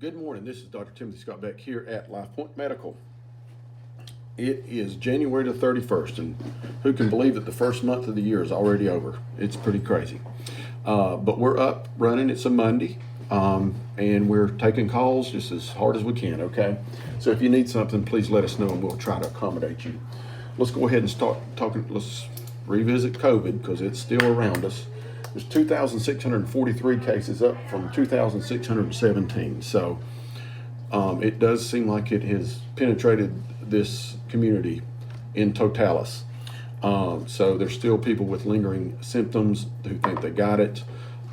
Good morning. This is Dr. Timothy Scott Beck here at Life Point Medical. It is January the 31st, and who can believe that the first month of the year is already over? It's pretty crazy. But we're up, running. It's a Monday, and we're taking calls just as hard as we can, okay? So if you need something, please let us know, and we'll try to accommodate you. Let's go ahead and start talking. Let's revisit COVID because it's still around us. There's 2,643 cases, up from 2,617. So it does seem like it has penetrated this community in totalis. So there's still people with lingering symptoms who think they got it.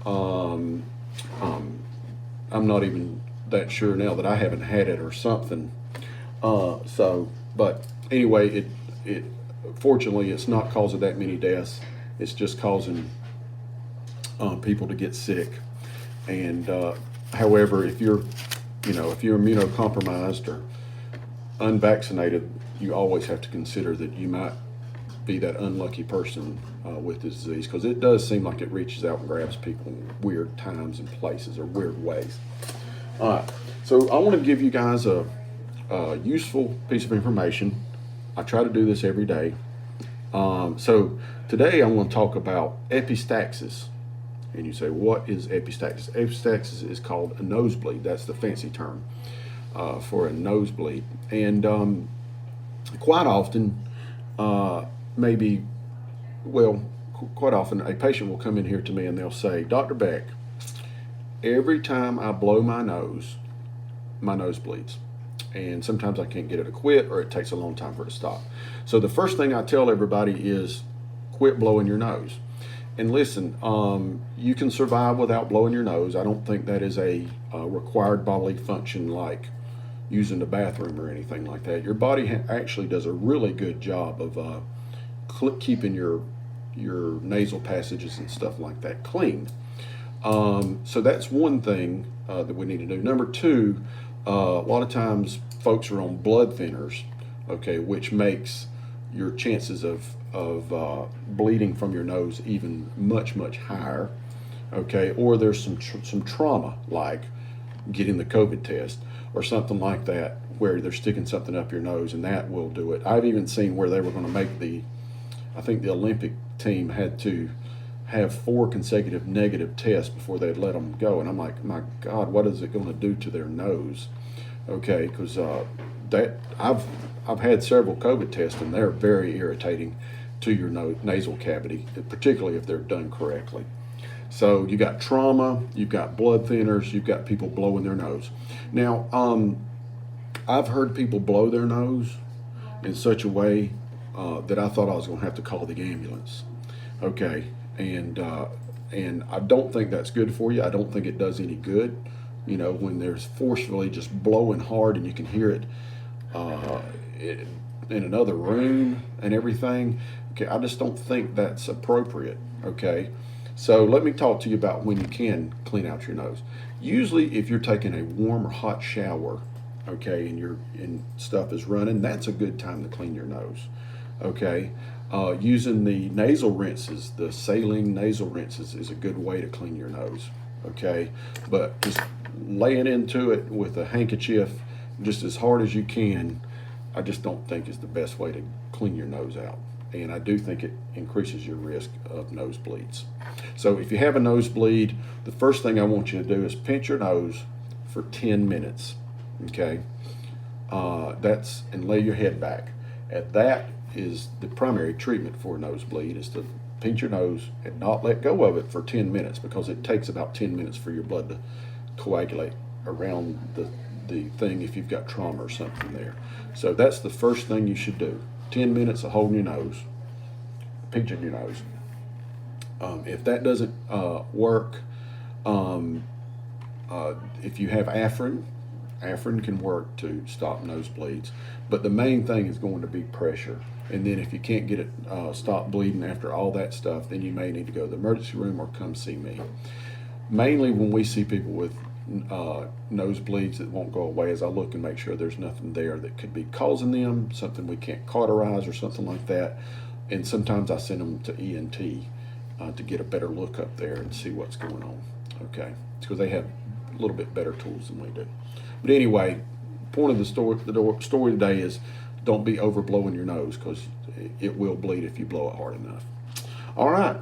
I'm not even that sure now that I haven't had it or something. But anyway, it fortunately it's not causing that many deaths. It's just causing people to get sick. And however, if you're immunocompromised or unvaccinated, you always have to consider that you might be that unlucky person with this disease, because it does seem like it reaches out and grabs people in weird times and places or weird ways. All right, so I want to give you guys a useful piece of information. I try to do this every day. So today I want to talk about epistaxis. And you say, what is epistaxis? Epistaxis is called a nosebleed. That's the fancy term for a nosebleed. And quite often, quite often a patient will come in here to me and they'll say, Dr. Beck, every time I blow my nose bleeds. And sometimes I can't get it to quit, or it takes a long time for it to stop. So the first thing I tell everybody is quit blowing your nose. And listen, you can survive without blowing your nose. I don't think that is a required bodily function like using the bathroom or anything like that. Your body actually does a really good job of keeping your nasal passages and stuff like that clean. So that's one thing that we need to do. Number two, a lot of times folks are on blood thinners, okay, which makes your chances of bleeding from your nose even much higher, okay? Or there's some trauma, like getting the COVID test or something like that, where they're sticking something up your nose, and that will do it. I've even seen where they were going to make I think the Olympic team had to have 4 consecutive negative tests before they'd let them go, and I'm like, my God, what is it going to do to their nose? Okay, because I've had several COVID tests, and they're very irritating to your nasal cavity, particularly if they're done correctly. So you got trauma, you've got blood thinners, you've got people blowing their nose. Now, I've heard people blow their nose in such a way that I thought I was going to have to call the ambulance. Okay, and I don't think that's good for you. I don't think it does any good. You know, when there's forcefully just blowing hard and you can hear it in another room and everything. Okay, I just don't think that's appropriate. Okay, so let me talk to you about when you can clean out your nose. Usually, if you're taking a warm or hot shower, okay, and stuff is running, that's a good time to clean your nose. Okay, using the nasal rinses, the saline nasal rinses, is a good way to clean your nose. Okay, but just laying into it with a handkerchief just as hard as you can, I just don't think is the best way to clean your nose out. And I do think it increases your risk of nosebleeds. So if you have a nosebleed, the first thing I want you to do is pinch your nose for 10 minutes. Okay, and lay your head back. And that is the primary treatment for a nosebleed, is to pinch your nose and not let go of it for 10 minutes, because it takes about 10 minutes for your blood to coagulate around the thing if you've got trauma or something there. So that's the first thing you should do. 10 minutes of holding your nose, pinching your nose. If that doesn't work, if you have Afrin can work to stop nosebleeds. But the main thing is going to be pressure. And then if you can't get it stop bleeding after all that stuff, then you may need to go to the emergency room or come see me. Mainly when we see people with nosebleeds that won't go away, as I look and make sure there's nothing there that could be causing them, something we can't cauterize or something like that. And sometimes I send them to ENT to get a better look up there and see what's going on. Okay, because they have little bit better tools than we do. But anyway, point of the story today is don't be overblowing your nose, because it will bleed if you blow it hard enough. All right.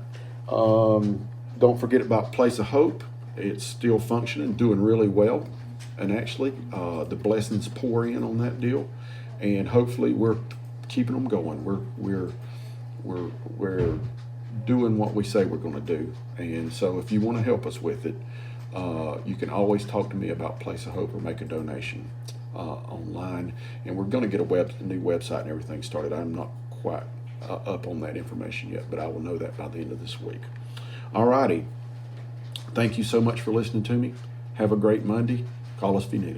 Don't forget about Place of Hope. It's still functioning, doing really well, and actually the blessings pour in on that deal, and hopefully we're keeping them going. We're doing what we say we're going to do, and so if you want to help us with it, you can always talk to me about Place of Hope or make a donation online. And we're going to get a new website and everything started. I'm not quite up on that information yet, but I will know that by the end of this week. All righty. Thank you so much for listening to me. Have a great Monday. Call us if you need us.